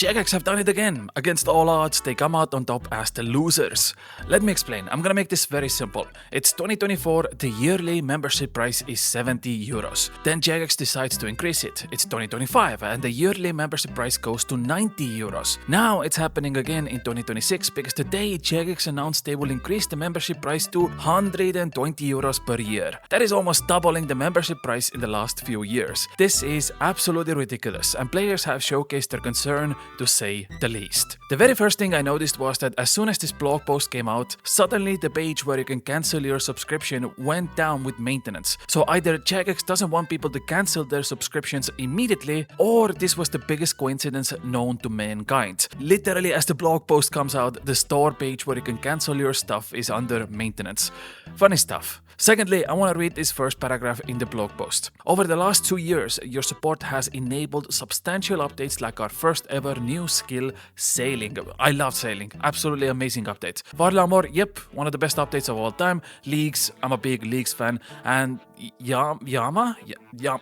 Jagex have done it again. Against all odds, they come out on top as the losers. Let me explain. I'm gonna make this very simple. It's 2024, the yearly membership price is 70 euros. Then Jagex decides to increase it. It's 2025 and the yearly membership price goes to 90 euros. Now it's happening again in 2026 because today Jagex announced they will increase the membership price to 120 euros per year. That is almost doubling the membership price in the last few years. This is absolutely ridiculous and players have showcased their concern to say the least. The very first thing I noticed was that as soon as this blog post came out, suddenly the page where you can cancel your subscription went down with maintenance. So either Jagex doesn't want people to cancel their subscriptions immediately, or this was the biggest coincidence known to mankind. Literally, as the blog post comes out, the store page where you can cancel your stuff is under maintenance. Funny stuff. Secondly, I want to read this first paragraph in the blog post. Over the last 2 years, your support has enabled substantial updates like our first ever new skill, sailing. I love sailing. Absolutely amazing update. Varlamor, yep, one of the best updates of all time. Leagues, I'm a big Leagues fan. And Yama,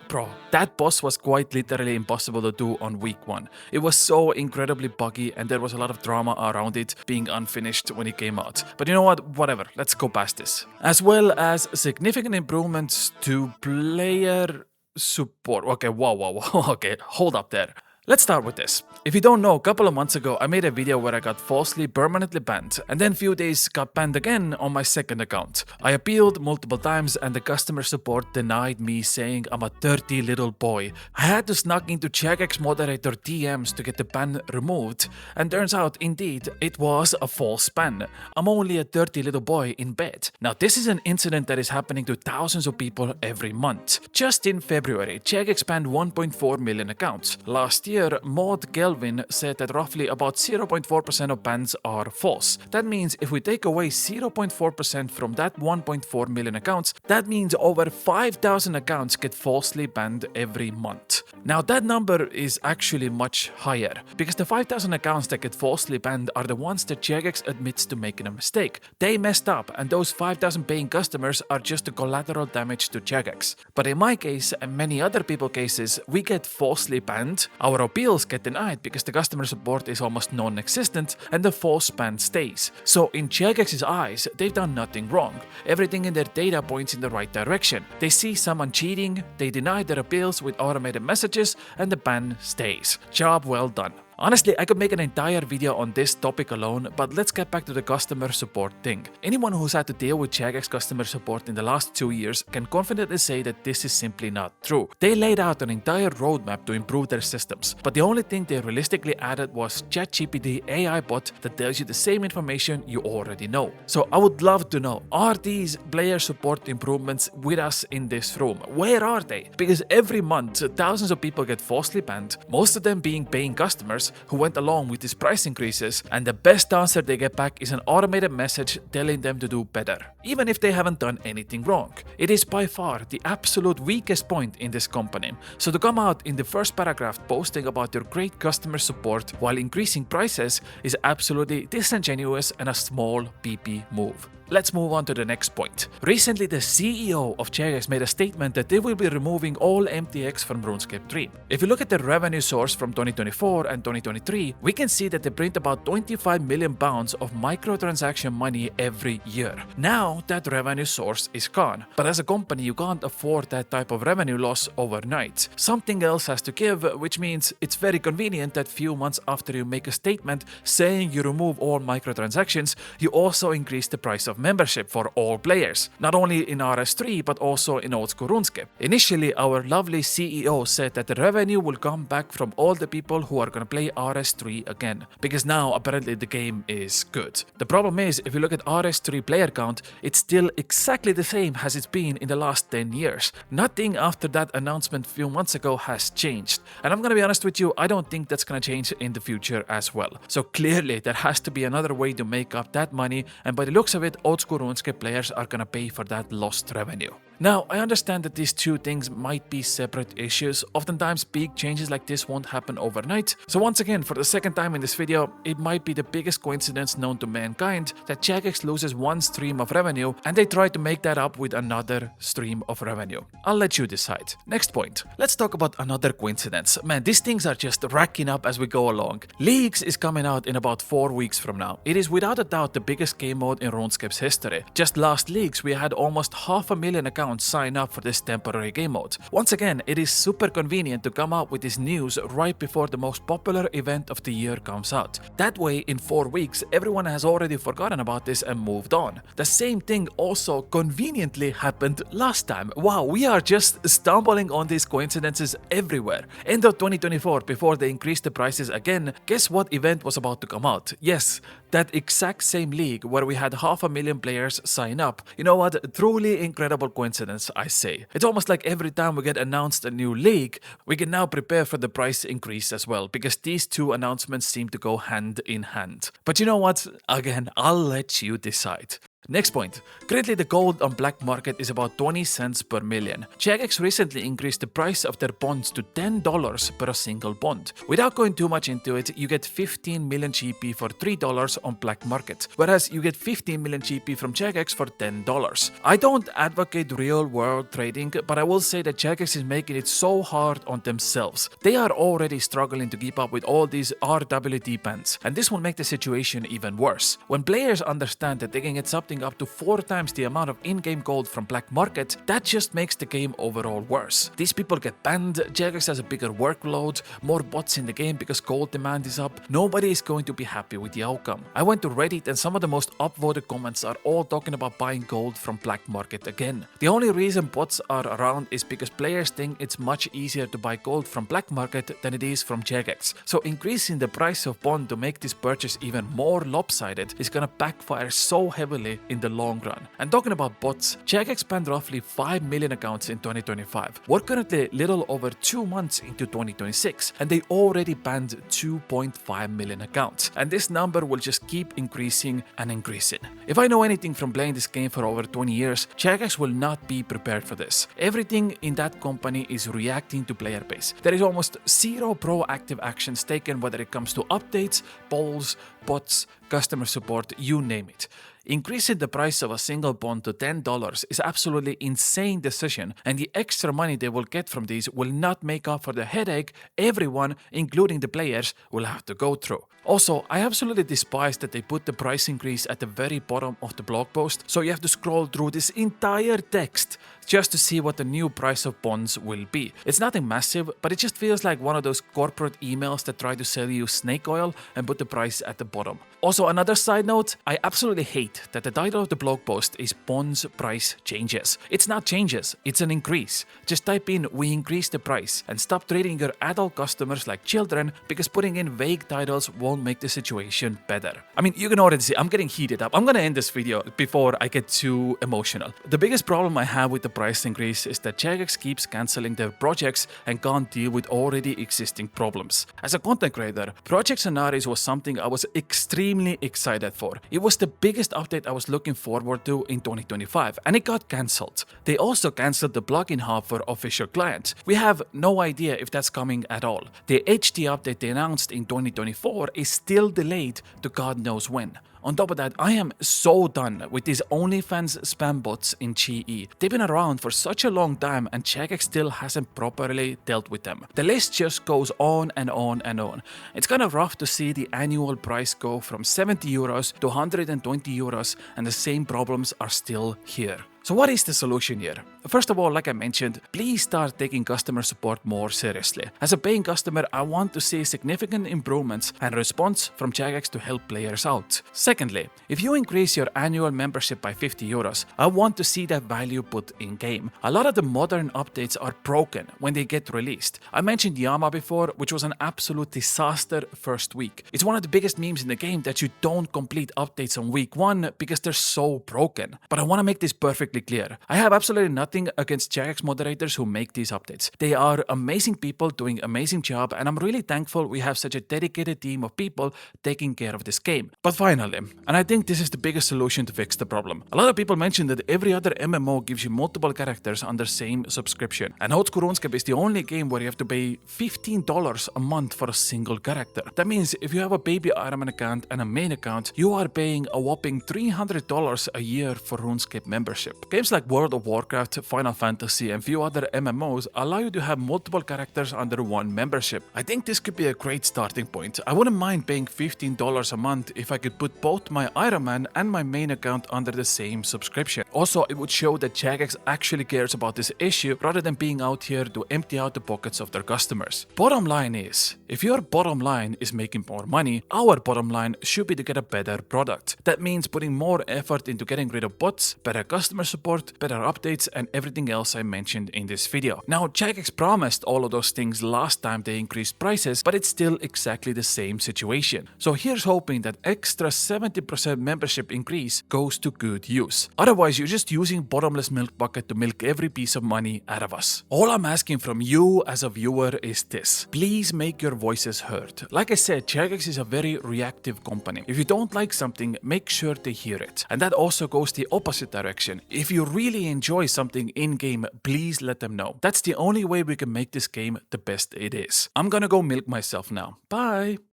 bro, that boss was quite literally impossible to do on week 1. It was so incredibly buggy and there was a lot of drama around it being unfinished when it came out. But you know what, whatever, let's go past this. As well as significant improvements to player support. Okay, wow, okay, hold up there. Let's start with this. If you don't know, a couple of months ago I made a video where I got falsely permanently banned and then few days got banned again on my second account. I appealed multiple times and the customer support denied me, saying I'm a dirty little boy. I had to snuck into Jagex moderator DMs to get the ban removed, and turns out indeed it was a false ban. I'm only a dirty little boy in bed. Now this is an incident that is happening to thousands of people every month. Just in February, Jagex banned 1.4 million accounts. Last year, Maud Kelvin said that roughly about 0.4% of bans are false. That means if we take away 0.4% from that 1.4 million accounts, that means over 5,000 accounts get falsely banned every month. Now that number is actually much higher, because the 5,000 accounts that get falsely banned are the ones that Jagex admits to making a mistake. They messed up and those 5,000 paying customers are just the collateral damage to Jagex. But in my case and many other people's cases, we get falsely banned, our appeals get denied because the customer support is almost non-existent and the false ban stays. So in Jagex's eyes, they've done nothing wrong. Everything in their data points in the right direction. They see someone cheating, they deny their appeals with automated messages, and the ban stays. Job well done. Honestly, I could make an entire video on this topic alone, but let's get back to the customer support thing. Anyone who's had to deal with Jagex customer support in the last 2 years can confidently say that this is simply not true. They laid out an entire roadmap to improve their systems, but the only thing they realistically added was ChatGPT AI bot that tells you the same information you already know. So I would love to know, are these player support improvements with us in this room? Where are they? Because every month, thousands of people get falsely banned, most of them being paying customers who went along with these price increases, and the best answer they get back is an automated message telling them to do better, even if they haven't done anything wrong. It is by far the absolute weakest point in this company. So to come out in the first paragraph posting about your great customer support while increasing prices is absolutely disingenuous and a small PP move. Let's move on to the next point. Recently, the CEO of Jagex made a statement that they will be removing all MTX from RuneScape 3. If you look at the revenue source from 2024 and 2023, we can see that they print about 25 million pounds of microtransaction money every year. Now, that revenue source is gone. But as a company, you can't afford that type of revenue loss overnight. Something else has to give, which means it's very convenient that few months after you make a statement saying you remove all microtransactions, you also increase the price of membership for all players, not only in RS3 but also in old school RuneScape. Initially, our lovely CEO said that the revenue will come back from all the people who are gonna play RS3 again, because now apparently the game is good. The problem is, if you look at RS3 player count, it's still exactly the same as it's been in the last 10 years. Nothing after that announcement a few months ago has changed, and I'm gonna be honest with you, I don't think that's gonna change in the future as well. So clearly there has to be another way to make up that money, and by the looks of it, old school RuneScape players are gonna pay for that lost revenue. Now, I understand that these two things might be separate issues. Oftentimes, big changes like this won't happen overnight. So once again, for the second time in this video, it might be the biggest coincidence known to mankind that Jagex loses one stream of revenue and they try to make that up with another stream of revenue. I'll let you decide. Next point. Let's talk about another coincidence. Man, these things are just racking up as we go along. Leagues is coming out in about 4 weeks from now. It is without a doubt the biggest game mode in RuneScape's history. Just last Leagues, we had almost 500,000 accounts sign up for this temporary game mode. Once again, it is super convenient to come out with this news right before the most popular event of the year comes out. That way, in 4 weeks, everyone has already forgotten about this and moved on. The same thing also conveniently happened last time. Wow, we are just stumbling on these coincidences everywhere. End of 2024, before they increased the prices again, guess what event was about to come out? Yes, that exact same league where we had 500,000 players sign up. You know what? Truly incredible coincidence, I say. It's almost like every time we get announced a new league, we can now prepare for the price increase as well, because these two announcements seem to go hand in hand. But you know what? Again, I'll let you decide. Next point. Currently the gold on black market is about 20 cents per million. Jagex recently increased the price of their bonds to $10 per single bond. Without going too much into it, you get 15 million GP for $3 on black market, whereas you get 15 million GP from Jagex for $10. I don't advocate real world trading, but I will say that Jagex is making it so hard on themselves. They are already struggling to keep up with all these RWD bans, and this will make the situation even worse. When players understand that they can get something up to 4 times the amount of in-game gold from black market, that just makes the game overall worse. These people get banned, Jagex has a bigger workload, more bots in the game because gold demand is up. Nobody is going to be happy with the outcome. I went to Reddit and some of the most upvoted comments are all talking about buying gold from black market again. The only reason bots are around is because players think it's much easier to buy gold from black market than it is from Jagex. So increasing the price of bond to make this purchase even more lopsided is gonna backfire so heavily in the long run. And talking about bots, Jagex banned roughly 5 million accounts in 2025. We're currently little over 2 months into 2026 and they already banned 2.5 million accounts. And this number will just keep increasing and increasing. If I know anything from playing this game for over 20 years, Jagex will not be prepared for this. Everything in that company is reacting to player base. There is almost zero proactive actions taken, whether it comes to updates, polls, bots, customer support, you name it. Increasing the price of a single bond to $10 is absolutely insane decision, and the extra money they will get from these will not make up for the headache everyone, including the players, will have to go through. Also, I absolutely despise that they put the price increase at the very bottom of the blog post, so you have to scroll through this entire text just to see what the new price of bonds will be. It's nothing massive, but it just feels like one of those corporate emails that try to sell you snake oil and put the price at the bottom. Also, another side note, I absolutely hate that the title of the blog post is Bonds Price Changes. It's not changes, it's an increase. Just type in "we increase the price" and stop treating your adult customers like children, because putting in vague titles won't make the situation better. I mean, you can already see I'm getting heated up. I'm gonna end this video before I get too emotional. The biggest problem I have with the price increase is that Jagex keeps cancelling their projects and can't deal with already existing problems. As a content creator, Project Scenarios was something I was extremely excited for. It was the biggest update I was looking forward to in 2025, and it got cancelled. They also cancelled the plugin hub for official clients. We have no idea if that's coming at all. The HD update they announced in 2024 is still delayed to God knows when. On top of that, I am so done with these OnlyFans spam bots in GE. They've been around for such a long time and Jagex still hasn't properly dealt with them. The list just goes on and on and on. It's kind of rough to see the annual price go from 70 euros to 120 euros and the same problems are still here. So what is the solution here? First of all, like I mentioned, please start taking customer support more seriously. As a paying customer, I want to see significant improvements and response from Jagex to help players out. Secondly, if you increase your annual membership by 50 euros, I want to see that value put in game. A lot of the modern updates are broken when they get released. I mentioned Yama before, which was an absolute disaster first week. It's one of the biggest memes in the game that you don't complete updates on week 1 because they're so broken. But I want to make this perfect perfectly clear. I have absolutely nothing against Jagex moderators who make these updates. They are amazing people doing amazing job, and I'm really thankful we have such a dedicated team of people taking care of this game. But finally, and I think this is the biggest solution to fix the problem. A lot of people mention that every other MMO gives you multiple characters on the same subscription. And RuneScape is the only game where you have to pay $15 a month for a single character. That means if you have a baby Iron Man account and a main account, you are paying a whopping $300 a year for RuneScape membership. Games like World of Warcraft, Final Fantasy, and few other MMOs allow you to have multiple characters under one membership. I think this could be a great starting point. I wouldn't mind paying $15 a month if I could put both my Iron Man and my main account under the same subscription. Also, it would show that Jagex actually cares about this issue rather than being out here to empty out the pockets of their customers. Bottom line is, if your bottom line is making more money, our bottom line should be to get a better product. That means putting more effort into getting rid of bots, better customer support, better updates, and everything else I mentioned in this video. Now, Jagex promised all of those things last time they increased prices, but it's still exactly the same situation. So here's hoping that extra 70% membership increase goes to good use. Otherwise, you're just using bottomless milk bucket to milk every piece of money out of us. All I'm asking from you as a viewer is this. Please make your voices heard. Like I said, Jagex is a very reactive company. If you don't like something, make sure to hear it. And that also goes the opposite direction. If you really enjoy something in-game, please let them know. That's the only way we can make this game the best it is. I'm gonna go milk myself now. Bye!